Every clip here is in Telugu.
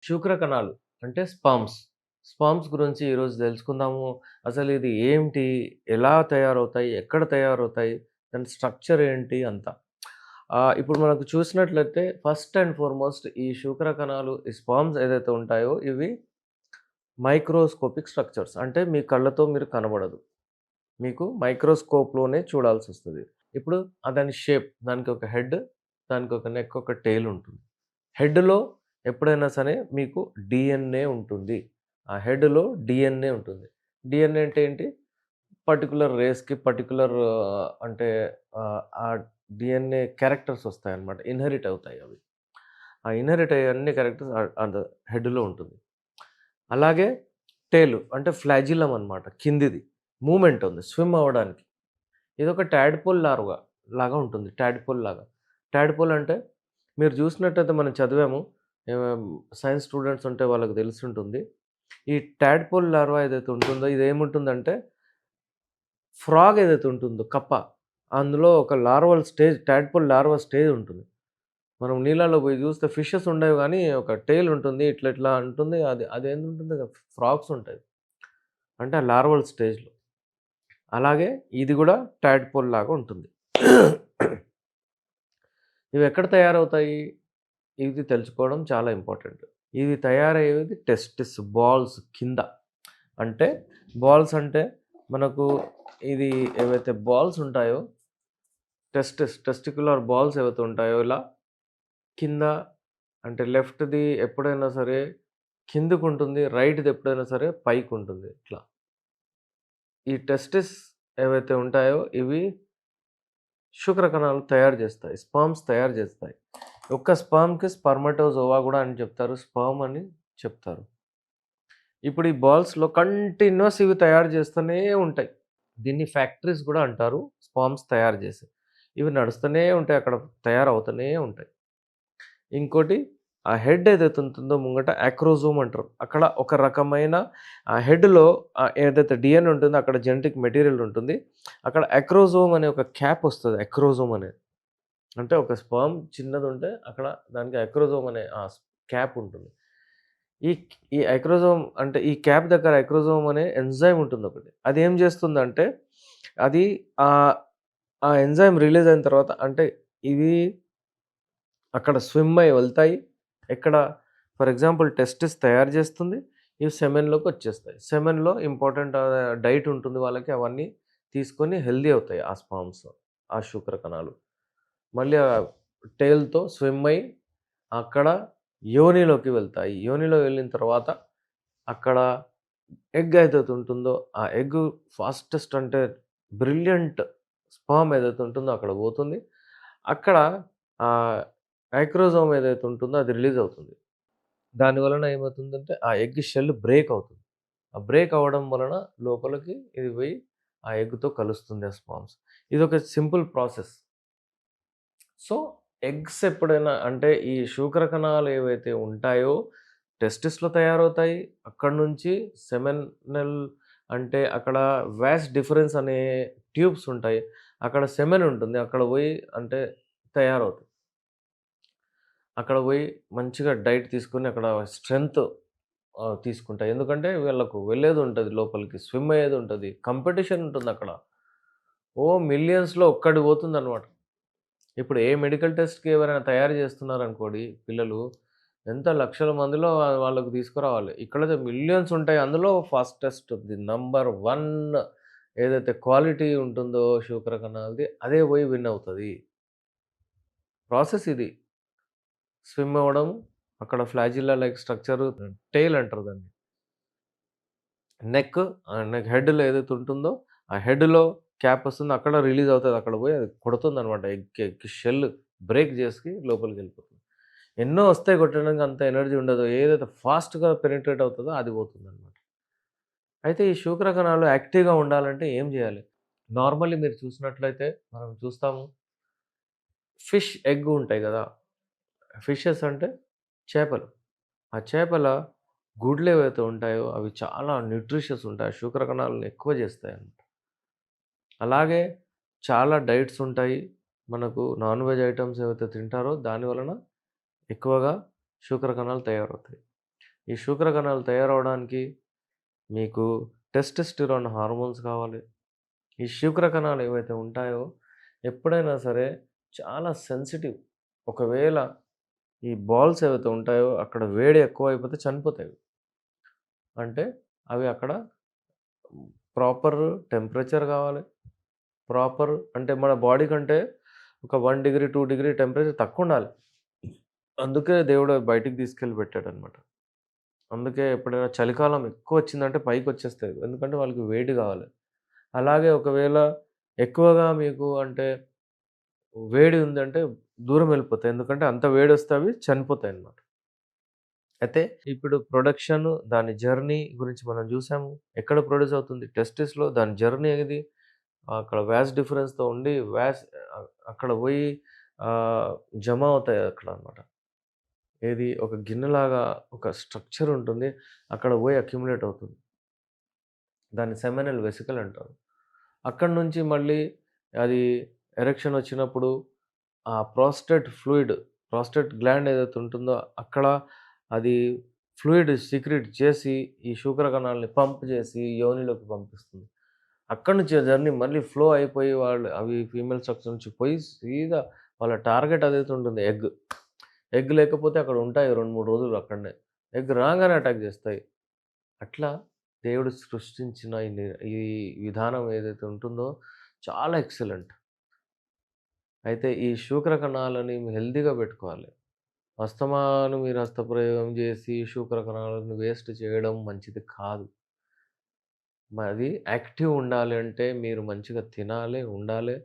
శూక్ర కణాలు అంటే స్పర్మ్స్. స్పర్మ్స్ గురించి ఈరోజు తెలుసుకుందాము. అసలు ఇది ఏంటి? ఎలా తయారవుతాయి? ఎక్కడ తయారవుతాయి? దాని స్ట్రక్చర్ ఏంటి అంతా. ఇప్పుడు మనకు చూసినట్లయితే ఫస్ట్ అండ్ ఫార్‌మోస్ట్ ఈ శూక్ర కణాలు, ఈ స్పర్మ్స్ ఏదైతే ఉంటాయో ఇవి మైక్రోస్కోపిక్ స్ట్రక్చర్స్. అంటే మీ కళ్ళతో మీరు కనబడదు. మీకు మైక్రోస్కోప్‌లోనే చూడాల్సొస్తది. ఇప్పుడు దాని షేప్, దానికి ఒక హెడ్, దానికి ఒక నెక్, ఒక టెయిల్ ఉంటుంది. హెడ్‌లో ఎప్పుడైనా సరే మీకు డీఎన్ఏ ఉంటుంది. ఆ హెడ్‌లో డీఎన్ఏ ఉంటుంది. డీఎన్ఏ అంటే ఏంటి? పర్టిక్యులర్ రేస్‌కి పర్టిక్యులర్ అంటే ఆ డీఎన్ఏ క్యారెక్టర్స్ వస్తాయన్నమాట. ఇన్‌హెరిట్ అవుతాయి అవి. ఆ ఇన్‌హెరిట్ అయ్యే అన్ని క్యారెక్టర్స్ హెడ్‌లో ఉంటుంది. అలాగే టెయిల్ అంటే ఫ్లాజిల్లమ్ అన్నమాట. కిందిది మూవ్‌మెంట్ ఉంది స్విమ్ అవ్వడానికి. ఇదొక టాడ్‌పోల్ లాగా ఉంటుంది. టాడ్‌పోల్ లాగా. టాడ్‌పోల్ అంటే మీరు చూసినట్టయితే మనం చదివాము. సైన్స్ స్టూడెంట్స్ ఉంటే వాళ్ళకి తెలిసుంటుంది. ఈ టాడ్‌పోల్ లార్వా ఏదైతే ఉంటుందో ఇదేముంటుందంటే ఫ్రాగ్ ఏదైతే ఉంటుందో కప్ప, అందులో ఒక larval stage tadpole larva stage ఉంటుంది. మనం నీళ్ళలో పోయి చూస్తే ఫిషెస్ ఉండవు గానీ ఒక టెయిల్ ఉంటుంది. ఇట్లా ఇట్లా ఉంటుంది. అదేంటుంటుంది ఫ్రాగ్స్ ఉంటాయి. అంటే ఆ లార్వల్ స్టేజ్‌లో. అలాగే ఇది గూడా టాడ్‌పోల్ లాగా ఉంటుంది. ఇవెక్కడ తయారవుతాయి? ఇది తెలుసుకోవడం చాలా ఇంపార్టెంట్. ఇది తయారయ్యేది టెస్టిస్ బాల్స్ కింద. అంటే బాల్స్ అంటే మనకు ఇది ఏవైతే బాల్స్ ఉంటాయో టెస్టిక్యులర్ బాల్స్ ఏవైతే ఉంటాయో ఇలా కింద అంటే లెఫ్ట్‌ది ఎప్పుడైనా సరే కిందకుంటుంది. రైట్‌ది ఎప్పుడైనా సరే పైకుంటుంది. ఇట్లా. ఈ టెస్టిస్ ఏవైతే ఉంటాయో ఇవి శుక్రకణాలు తయారు చేస్తాయి. స్పెర్మ్స్ తయారు చేస్తాయి. ఒక్క స్పెర్మ్‌కి స్పెర్మటోజోవా గూడా అని చెప్తారు. స్పెర్మ్ అని చెప్తారు. ఇప్పుడు ఈ బాల్స్‌లో కంటిన్యూయస్ ఇవి తయారు చేస్తూనే ఉంటాయి. దీన్ని ఫ్యాక్టరీస్ గూడా అంటారు. స్పెర్మ్స్ తయారు చేసి. ఇవి నడుస్తూనే ఉంటాయి. అక్కడ తయారవుతూనే ఉంటాయి. ఇంకోటి ఆ హెడ్ ఏదైతే ఉంటుందో ముంగట అక్రోజోమ్ అంటారు. అక్కడ ఒక రకమైన హెడ్‌లో ఏదైతే డీఎన్ఏ ఉంటుందో అక్కడ జెనెటిక్ మెటీరియల్ ఉంటుంది. అక్కడ అక్రోజోమ్ అనే ఒక క్యాప్ వస్తది. అక్రోజోమ్ అనేది. అంటే ఒక స్పెర్మ్ చిన్నదుంటే అక్కడ దానికి అక్రోజోమ్ అనే క్యాప్ ఉంటుంది. ఈ ఈ అక్రోజోమ్ అంటే ఈ క్యాప్ దగ్గర అక్రోజోమ్ అనే ఎంజైమ్ ఉంటుందొకటి. అదేం చేస్తుందంటే అది ఆహ్, ఆ ఎంజైమ్ రిలీజ్ అయిన తర్వాత అంటే ఇవి అక్కడ స్విమ్ అయ్యి వెళ్తాయి. ఎక్కడ ఫర్ ఎగ్జాంపుల్ టెస్టిస్ తయారు చేస్తుంది. ఇవి సెమెన్‌లోకొచ్చేస్తాయి. సెమెన్‌లో ఇంపార్టెంట్ డైట్ ఉంటుంది వాళ్ళకి. అవన్నీ తీసుకొని హెల్తీ అవుతాయి ఆ స్పెర్మ్స్. ఆ శుక్ర కణాలు. మళ్ళీ టెయిల్‌తో స్విమ్ అయ్యి అక్కడ యోనిలోకి వెళ్తాయి. యోనిలో వెళ్ళిన తర్వాత అక్కడ ఎగ్ ఏదైతే ఉంటుందో, ఆ ఎగ్ ఫాస్టెస్ట్ అంటే బ్రిలియంట్ స్పెర్మ్ ఏదైతే ఉంటుందో అక్కడ పోతుంది. అక్కడ ఆహ్, నైక్రోజోమ్ ఏదైతే ఉంటుందో అది రిలీజ్ అవుతుంది. దాని వలన ఏమవుతుందంటే ఆ ఎగ్ షెల్ బ్రేక్ అవుతుంది. ఆ బ్రేక్ అవ్వడం వలన లోపలికి ఇది పోయి ఆ ఎగ్‌తో కలుస్తుంది ఆ స్పెర్మ్స్. ఇదొక సింపుల్ ప్రాసెస్. సో, ఎగ్స్ ఎప్పుడైనా అంటే ఈ శూకరకణాలు ఏవైతే ఉంటాయో టెస్టిస్‌లో తయారవుతాయి. అక్కడి నుంచి సెమెనల్ అంటే అక్కడ వాస్ డిఫరెన్స్ అనే ట్యూబ్స్ ఉంటాయి. అక్కడ సెమెన్ ఉంటుంది. అక్కడ పోయి అంటే తయారవుతాయి. అక్కడ పోయి మంచిగా డైట్ తీసుకొని అక్కడ స్ట్రెంత్ తీసుకుంటాయి. ఎందుకంటే వీళ్ళకు వెళ్ళేదుంటది లోపలికి. స్విమ్ అయ్యేదుంటది. కాంపిటీషన్ ఉంటుందక్కడ. మిలియన్స్‌లో ఒక్కటి పోతుందనమాట. ఇప్పుడు ఏ మెడికల్ టెస్ట్‌కి ఎవరైనా తయారు చేస్తున్నారనుకోండి పిల్లలు, ఎంత లక్షల మందిలో వాళ్ళకి తీసుకురావాలి. ఇక్కడైతే మిలియన్స్ ఉంటాయి. అందులో ఫాస్టెస్ట్ ది నంబర్ 1 ఏదైతే క్వాలిటీ ఉంటుందో శూకరకణాలది అదే పోయి విన్ అవుతది. ప్రాసెస్ ఇది. స్విమ్ అవ్వడం, అక్కడ ఫ్లాజిల్లా లైక్ స్ట్రక్చర్ టెయిల్ అంటారు దాన్ని. నెక్ హెడ్‌లో ఏదైతే ఉంటుందో, ఆ హెడ్‌లో క్యాప్ వస్తుందో అక్కడ రిలీజ్ అవుతది. అక్కడ పోయి అది కొడుతుందనమాట. ఎగ్ షెల్ బ్రేక్ చేసి లోపలికెళ్ళిపోతుంది. ఎన్నో వస్తాయి కొట్టడానికి అంత ఎనర్జీ ఉండదు. ఏదైతే ఫాస్ట్‌గా పెనిట్రేట్ అవుతదో అది పోతుందనమాట. అయితే ఈ శూకరకణాలు యాక్టివ్‌గా ఉండాలంటే ఏం చేయాలి? నార్మల్లీ మీరు చూసినట్లయితే మనం చూస్తాము. ఫిష్ ఎగ్ ఉంటాయి గదా! ఫిషెస్ అంటే చేపలు. ఆ చేపల గుడ్లేవైతే ఉంటాయో అవి చాలా న్యూట్రిషియస్ ఉంటాయి. శూకరకణాలను ఎక్కువ చేస్తాయన్నమాట. అలాగే చాలా డైట్స్ ఉంటాయి. మనకు నాన్ వెజ్ ఐటెమ్స్ ఏవైతే తింటారో దాని వలన ఎక్కువగా శూకరకణాలు తయారవుతాయి. ఈ శూకర కణాలు తయారవ్వడానికి మీకు టెస్టోస్టెరాన్ హార్మోన్స్ కావాలి. ఈ శూకర కణాలు ఏవైతే ఉంటాయో ఎప్పుడైనా సరే చాలా సెన్సిటివ్. ఒకవేళ ఈ బాల్స్ ఏవైతే ఉంటాయో అక్కడ వేడి ఎక్కువైపోతే చనిపోతాయి. అంటే అవి అక్కడ ప్రాపర్ టెంపరేచర్ కావాలి. ప్రాపర్ అంటే మన బాడీ కంటే ఒక 1 డిగ్రీ, 2 డిగ్రీ టెంపరేచర్ తక్కువుండాలి. అందుకే దేవుడు అవి బయటికి తీసుకెళ్ళి పెట్టాడనమాట. అందుకే ఎప్పుడైనా చలికాలం ఎక్కువొచ్చిందంటే పైకొచ్చేస్తాయి. ఎందుకంటే వాళ్ళకి వేడి కావాలి. అలాగే ఒకవేళ ఎక్కువగా మీకు అంటే వేడి ఉందంటే దూరం వెళ్ళిపోతాయి. ఎందుకంటే అంత వేడొస్తే అవి చనిపోతాయన్నమాట. అయితే ఇప్పుడు ప్రొడక్షన్, దాని జర్నీ గురించి మనం జూసాము. ఎక్కడ ప్రొడ్యూస్ అవుతుంది? టెస్టిస్‌లో దాని జర్నీ ఏది? అక్కడ వాస్ డిఫరెన్స్‌తో ఉండి అక్కడ పోయి జమ అవుతాయి అక్కడనమాట. ఏది? ఒక గిన్నెలాగా ఒక స్ట్రక్చర్ ఉంటుంది. అక్కడ పోయి అక్యుములేట్ అవుతుంది. దాన్ని సెమినల్ వెసికల్ అంటారు. అక్కడి నుంచి మళ్ళీ అది ఎరెక్షన్ వచ్చినప్పుడు ఆ ప్రాస్టేట్ గ్లాండ్ ఏదైతే ఉంటుందో అక్కడ అది ఫ్లూయిడ్ సీక్రెట్ చేసి ఈ శూకర కణాలని పంప్ చేసి యోనిలోకి పంపిస్తుంది. అక్కడి నుంచి జర్నీ మళ్ళీ ఫ్లో అయిపోయి వాళ్ళు అవి ఫీమేల్ స్ట్రక్చర్ నుంచి పోయి సీదా వాళ్ళ టార్గెట్ అదైతే ఉంటుంది ఎగ్. ఎగ్ లేకపోతే అక్కడ ఉంటాయి 2, 3 రోజులు అక్కడనే. ఎగ్ రాంగానే అటాక్ చేస్తాయి. అట్లా దేవుడు సృష్టించిన ఈ విధానం ఏదైతే ఉంటుందో చాలా ఎక్సలెంట్. అయితే ఈ శూకర కణాలని హెల్తీగా పెట్టుకోవాలి. అస్తమాను మీరు హస్తప్రయోగం చేసి శూకర కణాలను వేస్ట్ చేయడం మంచిది కాదు. అది యాక్టివ్ ఉండాలి అంటే మీరు మంచిగా తినాలి, ఉండాలి.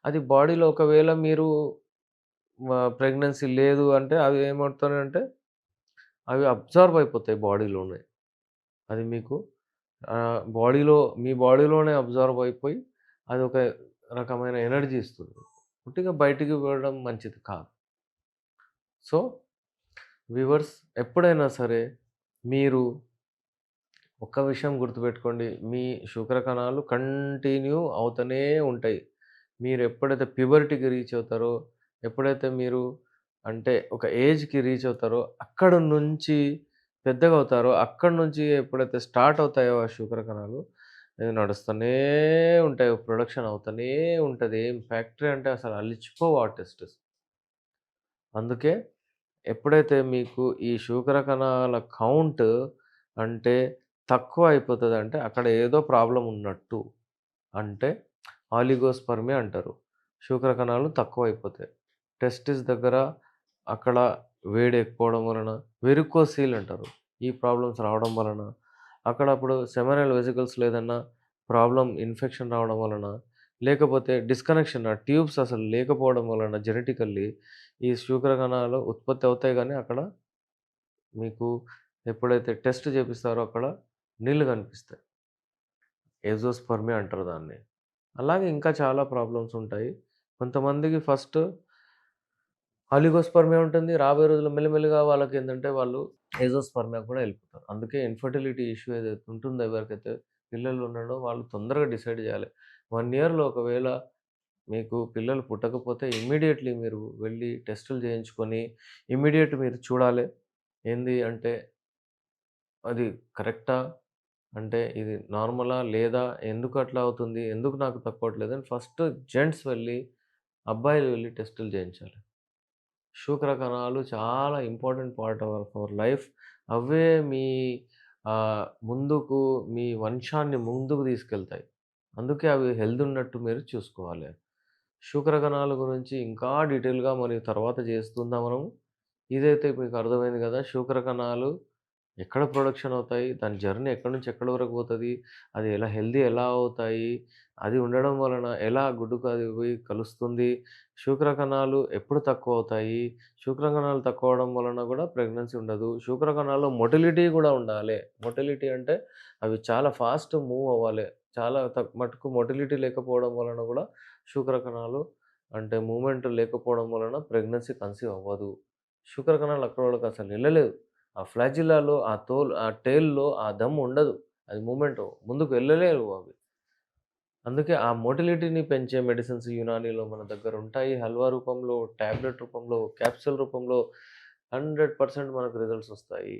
అది బాడీలో ఒకవేళ మీరు ప్రెగ్నెన్సీ లేదు అంటే అవి ఏమవుతాయంటే అవి అబ్జార్బ్ అయిపోతాయి బాడీలోనే. అది మీకు మీ బాడీలోనే అబ్జార్బ్ అయిపోయి అదొక రకమైన ఎనర్జీ ఇస్తుంది. ఉట్టిగా బయటికి వెళ్ళడం మంచిది కాదు. సో, వ్యూవర్స్ ఎప్పుడైనా సరే మీరు ఒక్క విషయం గుర్తుపెట్టుకోండి. మీ శుక్ర కణాలు కంటిన్యూ అవుతూనే ఉంటాయి. మీరు ఎప్పుడైతే ప్యూబర్టీకి రీచ్ అవుతారో, ఎప్పుడైతే మీరు అంటే ఒక ఏజ్‌కి రీచ్ అవుతారో, అక్కడి నుంచి పెద్దగా అవుతారో, అక్కడి నుంచి ఎప్పుడైతే స్టార్ట్ అవుతాయో ఆ శుక్ర కణాలు, అవి నడుస్తూనే ఉంటాయి. ప్రొడక్షన్ అవుతూనే ఉంటది. ఏం ఫ్యాక్టరీ అంటే అసలు అలిచిపోవు ఆ టెస్టిస్. అందుకే ఎప్పుడైతే మీకు ఈ శూకర కణాల కౌంట్ అంటే తక్కువ అయిపోతదంటే అక్కడ ఏదో ప్రాబ్లమ్ ఉన్నట్టు. అంటే ఆలిగోస్పెర్మియా అంటారు. శూకర కణాలు తక్కువైపోతాయి. టెస్టిస్ దగ్గర అక్కడ వేడి ఎక్కువడం వలన వెరికోసీల్ అంటారు. ఈ ప్రాబ్లమ్స్ రావడం వలన అక్కడ అప్పుడు సెమినల్ వెసికల్స్‌లో ఏదన్నా ఇన్ఫెక్షన్ రావడం వలన లేకపోతే డిస్కనెక్షన్ ఆ ట్యూబ్స్ అసలు లేకపోవడం వలన జెనెటికల్లీ ఈ శూకర కణాలు ఉత్పత్తి అవుతాయి గానీ అక్కడ మీకు ఎప్పుడైతే టెస్ట్ చేపిస్తారో అక్కడ నీళ్లు కనిపిస్తాయి. ఎజోస్పెర్మియా అంటారు దాన్ని. అలాగే ఇంకా చాలా ప్రాబ్లమ్స్ ఉంటాయి. కొంతమందికి ఫస్ట్ ఆలిగోస్పెర్మియా ఉంటుంది. రాబోయే రోజుల్లో మెల్లిమెల్లిగా వాళ్ళకేందంటే వాళ్ళు ఎజోస్పెర్మియాకి కూడా ఎళ్ళిపోతారు. అందుకే ఇన్‌ఫెర్టిలిటీ ఇష్యూ ఏదైతే ఉంటుందో ఎవరికైతే పిల్లలు ఉండడో వాళ్ళు తొందరగా డిసైడ్ చేయాలి. 1 ఇయర్‌లో ఒకవేళ మీకు పిల్లలు పుట్టకపోతే ఇమ్మీడియేట్‌లీ మీరు వెళ్లి టెస్టులు చేయించుకొని మీరు చూడాలి. ఏంది అంటే అది కరెక్టా? అంటే ఇది నార్మలా? లేదా? ఎందుకు అట్లా అవుతుంది? ఎందుకు నాకు తక్కువట్లేదని ఫస్ట్ జెంట్స్ వెళ్లి, అబ్బాయిలు వెళ్లి టెస్టులు చేయించాలి. శూకర కణాలు చాలా important part of our life. అవే మీ ముందుకు మీ వంశాన్ని ముందుకు తీసుకెళ్తాయి. అందుకే అవి హెల్త్ ఉన్నట్టు మీరు చూసుకోవాలి. శూకర కణాల గురించి ఇంకా డీటెయిల్‌గా మరి తర్వాత చేస్తుందాం మనము. ఇదైతే మీకు అర్థమైంది కదా! శూకర కణాలు ఎక్కడ ప్రొడక్షన్ అవుతాయి? దాని జర్నీ ఎక్కడి నుంచి ఎక్కడి వరకు పోతది? అది ఎలా అవుతాయి? అది ఉండడం వలన ఎలా గుడ్డుకు అది పోయి కలుస్తుంది? శూకర కణాలు ఎప్పుడు తక్కువవుతాయి? శూకర కణాలు తక్కువవ్వడం వలన గూడా ప్రెగ్నెన్సీ ఉండదు. శూకర కణాల్లో మొటిలిటీ గూడా ఉండాలె. మొటిలిటీ అంటే అవి చాలా ఫాస్ట్ మూవ్ అవ్వాలి. చాలా మటుకు మొటిలిటీ లేకపోవడం వలన గూడా శూకర కణాలు అంటే మూవ్‌మెంట్ లేకపోవడం వలన ప్రెగ్నెన్సీ కన్సీవ్ అవ్వదు. శూకర కణాలు అక్కడి వరకు అసలు ఎళ్ళలేవు. ఆ ఫ్లాజిల్లాలో ఆ టెయిల్‌లో ఆ దమ్ ఉండదు. అది మూవ్‌మెంట్ ముందుకు వెళ్ళలేవు అవి. అందుకే ఆ మోటిలిటీని పెంచే మెడిసిన్స్ యునానీలో మన దగ్గర ఉంటాయి. హల్వా రూపంలో, టాబ్లెట్ రూపంలో, క్యాప్సూల్ రూపంలో 100% మనకు రిజల్ట్స్ వస్తాయి.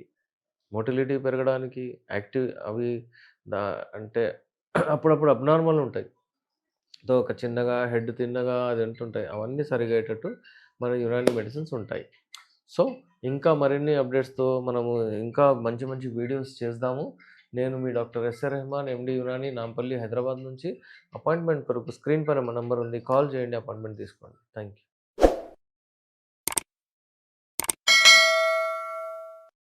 మోటిలిటీ పెరగడానికి అవి దా అంటే అప్పుడప్పుడు అబ్నార్మల్ ఉంటాయి. ఒక చిన్నగా హెడ్ తిన్నగా అది ఉంటుంటాయి. అవన్నీ సరిగయ్యేటట్టు మన యునాని మెడిసిన్స్ ఉంటాయి. సో, ఇంకా మరిన్ని అప్డేట్స్‌తో మనము ఇంకా మంచి మంచి వీడియోస్ చేద్దాము. నేను మీ doctor S A Rehman, MD Unani, Nampally, Hyderabad నుంచి. అపాయింట్‌మెంట్ కొరకు స్క్రీన్ పైన మా నంబర్ ఉంది. కాల్ చేయండి. అపాయింట్‌మెంట్ తీసుకోండి. Thank you.